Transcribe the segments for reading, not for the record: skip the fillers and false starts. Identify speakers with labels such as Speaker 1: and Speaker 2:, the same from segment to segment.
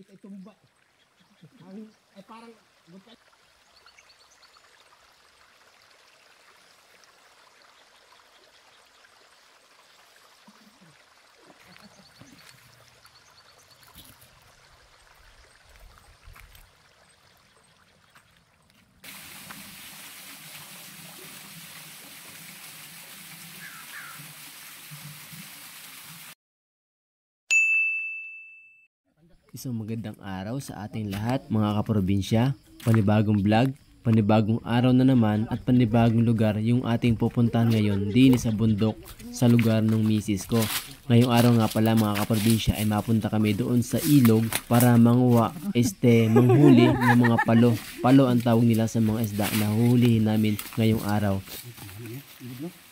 Speaker 1: Hindi tayo tumba. Ay parang...
Speaker 2: Isang magandang araw sa ating lahat mga kaprobinsya, panibagong vlog, panibagong araw na naman at panibagong lugar yung ating pupuntahan ngayon din sa bundok sa lugar ng misis ko. Ngayong araw nga pala mga kaprobinsya ay mapunta kami doon sa ilog para manghuli ng mga palo. Palo ang tawag nila sa mga isda na huhulihin namin ngayong araw.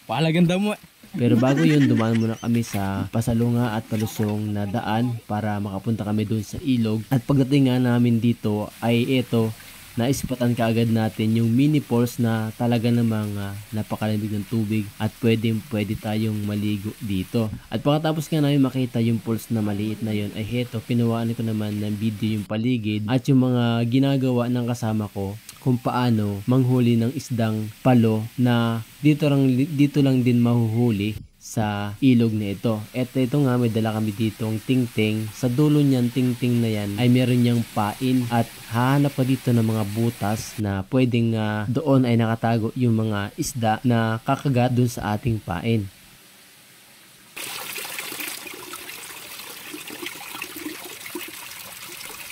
Speaker 1: Palaganda mo.
Speaker 2: Pero bago yun, dumaan muna kami sa pasalunga at palusong na daan para makapunta kami dun sa ilog. At pagdating nga namin dito ay ito, naispatan kaagad natin yung mini falls na talaga namang napakalamig ng tubig at pwede tayong maligo dito. At pagkatapos nga namin makita yung falls na maliit na yun ay heto, pinawaan ko naman ng video yung paligid at yung mga ginagawa ng kasama ko kung paano manghuli ng isdang palo na dito lang din mahuhuli sa ilog na ito. At ito nga, may dala kami ditong tingting. Sa dulo niyan tingting na yan ay meron niyang pain at hahanap pa dito ng mga butas na pwedeng doon ay nakatago yung mga isda na kakagat dun sa ating pain.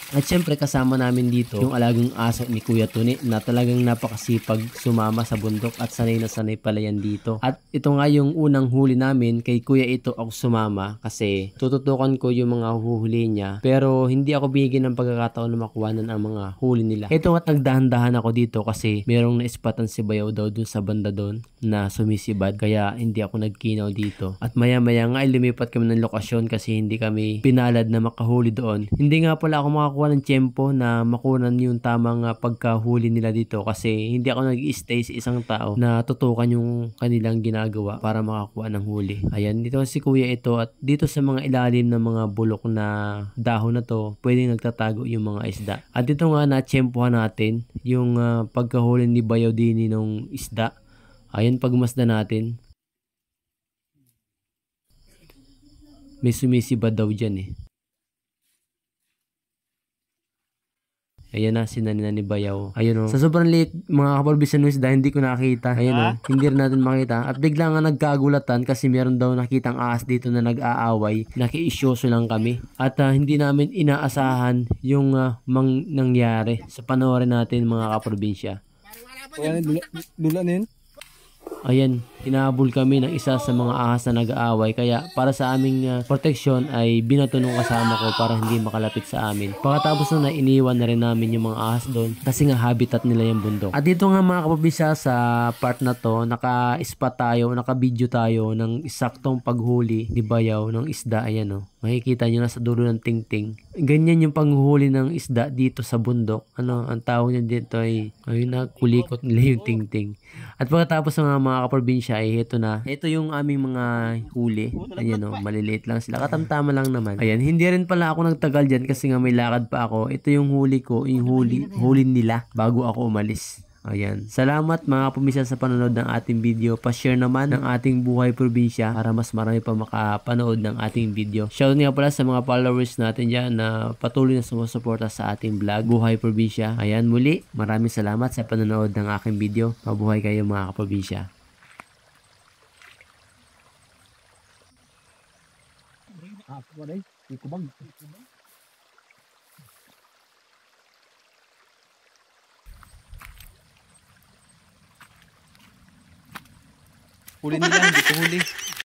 Speaker 2: At syempre kasama namin dito yung alagang aso ni Kuya Tuni na talagang napakasipag sumama sa bundok at sanay na sanay pala yan dito. At ito nga yung unang huli namin, kay Kuya ito ako sumama kasi tututukan ko yung mga huhuli niya pero hindi ako bigyan ng pagkakataon na makuhanan ang mga huli nila. Ito at nagdahan-dahan ako dito kasi merong naispatan si Bayaw daw dun sa banda dun na sumisibad kaya hindi ako nagkinaw dito. At maya-maya nga ay lumipat kami ng lokasyon kasi hindi kami pinalad na makahuli doon. Hindi nga pala ako makakuha ng tiyempo na makunan yung tamang pagkahuli nila dito kasi hindi ako nag-stay sa isang tao na tutukan yung kanilang ginagawa para makakuha ng huli. Ayan, dito si Kuya ito at dito sa mga ilalim ng mga bulok na dahon na to, pwedeng nagtatago yung mga isda. At dito nga na-tiyempohan natin yung pagkahuli ni Bayaw Dini ng isda. Ayan, pagmasdan natin. May sumisibad daw dyan eh. Ayan na, sinanina ni Bayaw. Ayun o. Sa sobrang liit, mga kaparbisan ng isda, hindi ko nakita. Ayun o, hindi rin natin makita. At bigla nga nagkagulatan kasi meron daw nakitang ahas dito na nag-aaway. Naki-isyoso lang kami. At hindi namin inaasahan yung nangyari. Sa panoorin natin mga kaprobinsya.
Speaker 1: Lula na yun?
Speaker 2: Ayan, hinahabol kami ng isa sa mga ahas na nag-aaway kaya para sa aming proteksyon ay binato nung kasama ko para hindi makalapit sa amin. Pagkatapos na iniwan na rin namin yung mga ahas doon kasi nga habitat nila yung bundok. At dito nga mga kapapisya sa part na to, naka-spot tayo, naka-video tayo ng isaktong paghuli ni Bayaw ng isda. Ayan o, makikita nyo na sa dulo ng tingting. Ganyan yung panghuhuli ng isda dito sa bundok. Ang tawag niya dito ay kulikot nila yung tingting. At pagkatapos ng mga kaprobinsya ay ito na. Ito yung aming mga huli. Ayan o, maliliit lang sila. Katamtama lang naman. Ayan, hindi rin pala ako nagtagal dyan kasi nga may lakad pa ako. Ito yung huli ko, yung huli nila bago ako umalis. Ayan. Salamat mga pumisya sa panonood ng ating video. Pa-share naman ng ating buhay probinsya para mas marami pa makapanood ng ating video. Shoutout nga pala sa mga followers natin dyan na patuloy na sumusuporta sa ating vlog, Buhay Probinsya. Ayan, muli, maraming salamat sa panonood ng aking video. Mabuhay kayo mga kaprobinsya.
Speaker 1: Huli nila, hindi ko huli.